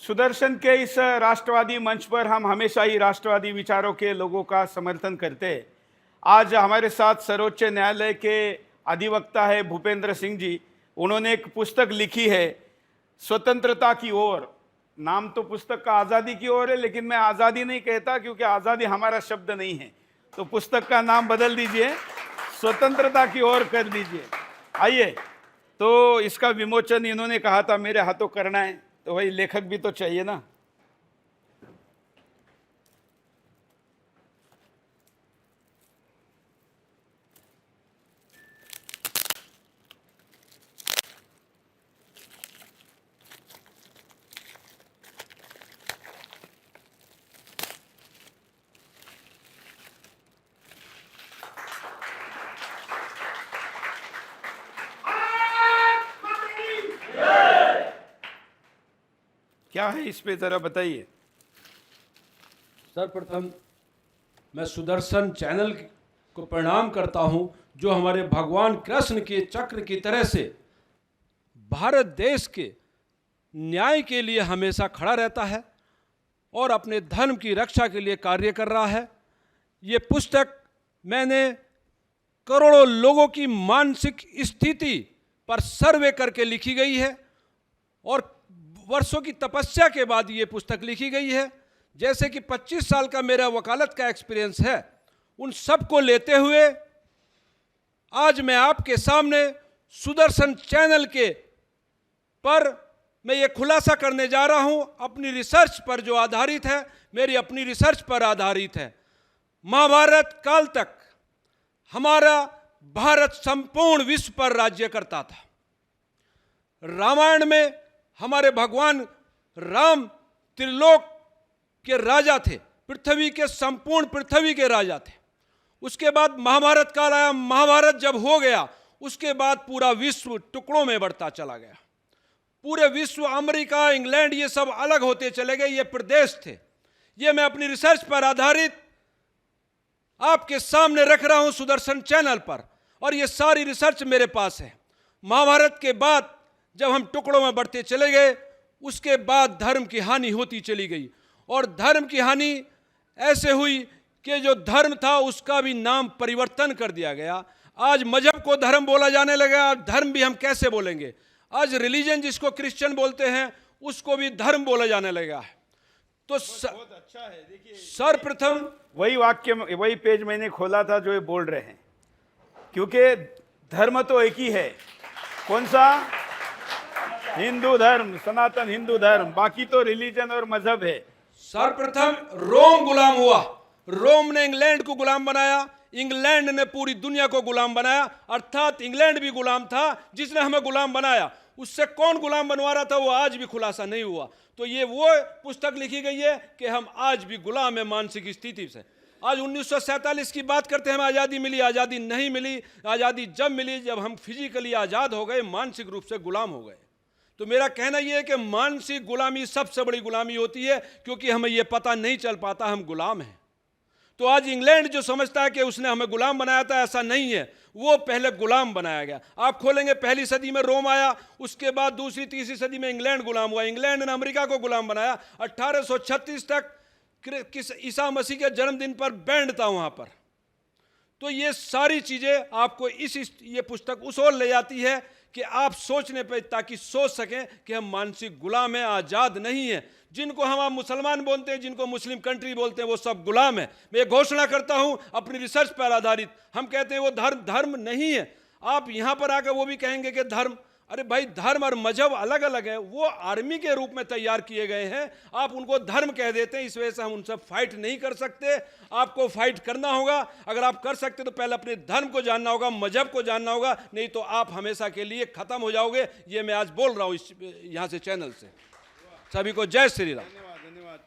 सुदर्शन के इस राष्ट्रवादी मंच पर हम हमेशा ही राष्ट्रवादी विचारों के लोगों का समर्थन करते हैं। आज हमारे साथ सर्वोच्च न्यायालय के अधिवक्ता है भूपेंद्र सिंह जी। उन्होंने एक पुस्तक लिखी है स्वतंत्रता की ओर। नाम तो पुस्तक का आज़ादी की ओर है, लेकिन मैं आज़ादी नहीं कहता क्योंकि आज़ादी हमारा शब्द नहीं है। तो पुस्तक का नाम बदल दीजिए, स्वतंत्रता की ओर कर दीजिए। आइए, तो इसका विमोचन इन्होंने कहा था मेरे हाथों करना है, तो भाई लेखक भी तो चाहिए ना। क्या है इस पे जरा बताइए। सर्वप्रथम मैं सुदर्शन चैनल को प्रणाम करता हूं, जो हमारे भगवान कृष्ण के चक्र की तरह से भारत देश के न्याय के लिए हमेशा खड़ा रहता है और अपने धर्म की रक्षा के लिए कार्य कर रहा है। ये पुस्तक मैंने करोड़ों लोगों की मानसिक स्थिति पर सर्वे करके लिखी गई है और वर्षों की तपस्या के बाद ये पुस्तक लिखी गई है। जैसे कि 25 साल का मेरा वकालत का एक्सपीरियंस है, उन सब को लेते हुए आज मैं आपके सामने सुदर्शन चैनल के पर मैं ये खुलासा करने जा रहा हूं, अपनी रिसर्च पर जो आधारित है, मेरी अपनी रिसर्च पर आधारित है। महाभारत काल तक हमारा भारत संपूर्ण विश्व पर राज्य करता था। रामायण में हमारे भगवान राम त्रिलोक के राजा थे, पृथ्वी के संपूर्ण पृथ्वी के राजा थे। उसके बाद महाभारत काल आया, महाभारत जब हो गया उसके बाद पूरा विश्व टुकड़ों में बढ़ता चला गया। पूरे विश्व, अमेरिका, इंग्लैंड, ये सब अलग होते चले गए, ये प्रदेश थे। ये मैं अपनी रिसर्च पर आधारित आपके सामने रख रहा हूं सुदर्शन चैनल पर, और ये सारी रिसर्च मेरे पास है। महाभारत के बाद जब हम टुकड़ों में बढ़ते चले गए, उसके बाद धर्म की हानि होती चली गई, और धर्म की हानि ऐसे हुई कि जो धर्म था उसका भी नाम परिवर्तन कर दिया गया। आज मजहब को धर्म बोला जाने लगा। आज धर्म भी हम कैसे बोलेंगे? आज रिलीजन जिसको क्रिश्चियन बोलते हैं उसको भी धर्म बोला जाने लगा है। तो बहुत अच्छा है। देखिए, सर्वप्रथम वही वाक्य, वही पेज मैंने खोला था जो ये बोल रहे हैं, क्योंकि धर्म तो एक ही है। कौन सा? हिंदू धर्म, सनातन हिंदू धर्म। बाकी तो रिलीजन और मजहब है। सर्वप्रथम रोम गुलाम हुआ। रोम ने इंग्लैंड को गुलाम बनाया, इंग्लैंड ने पूरी दुनिया को गुलाम बनाया। अर्थात इंग्लैंड भी गुलाम था जिसने हमें गुलाम बनाया। उससे कौन गुलाम बनवा रहा था वो आज भी खुलासा नहीं हुआ। तो ये वो पुस्तक लिखी गई है कि हम आज भी गुलाम है मानसिक स्थिति से। आज 1947 की बात करते हैं, हमें आज़ादी मिली। आज़ादी नहीं मिली। आज़ादी जब मिली जब हम फिजिकली आज़ाद हो गए, मानसिक रूप से गुलाम हो गए। तो मेरा कहना यह है कि मानसिक गुलामी सबसे बड़ी गुलामी होती है, क्योंकि हमें यह पता नहीं चल पाता हम गुलाम हैं। तो आज इंग्लैंड जो समझता है कि उसने हमें गुलाम बनाया था, ऐसा नहीं है। वो पहले गुलाम बनाया गया। आप खोलेंगे, पहली सदी में रोम आया, उसके बाद दूसरी तीसरी सदी में इंग्लैंड गुलाम हुआ। इंग्लैंड ने अमेरिका को गुलाम बनाया। 1836 तक ईसा मसीह के जन्मदिन पर बैंड था वहां पर। तो ये सारी चीजें आपको ये पुस्तक उस ओर ले जाती है कि आप सोचने पे, ताकि सोच सकें कि हम मानसिक गुलाम हैं, आज़ाद नहीं हैं। जिनको हम मुसलमान बोलते हैं, जिनको मुस्लिम कंट्री बोलते हैं, वो सब गुलाम है। मैं ये घोषणा करता हूं अपनी रिसर्च पर आधारित। हम कहते हैं वो धर्म नहीं है। आप यहां पर आकर वो भी कहेंगे कि धर्म, अरे भाई, धर्म और मजहब अलग अलग है। वो आर्मी के रूप में तैयार किए गए हैं, आप उनको धर्म कह देते हैं। इस वजह से हम उनसे फाइट नहीं कर सकते। आपको फाइट करना होगा। अगर आप कर सकते तो पहले अपने धर्म को जानना होगा, मजहब को जानना होगा, नहीं तो आप हमेशा के लिए खत्म हो जाओगे। ये मैं आज बोल रहा हूँ यहाँ से, चैनल से। सभी को जय श्री राम। धन्यवाद, धन्यवाद।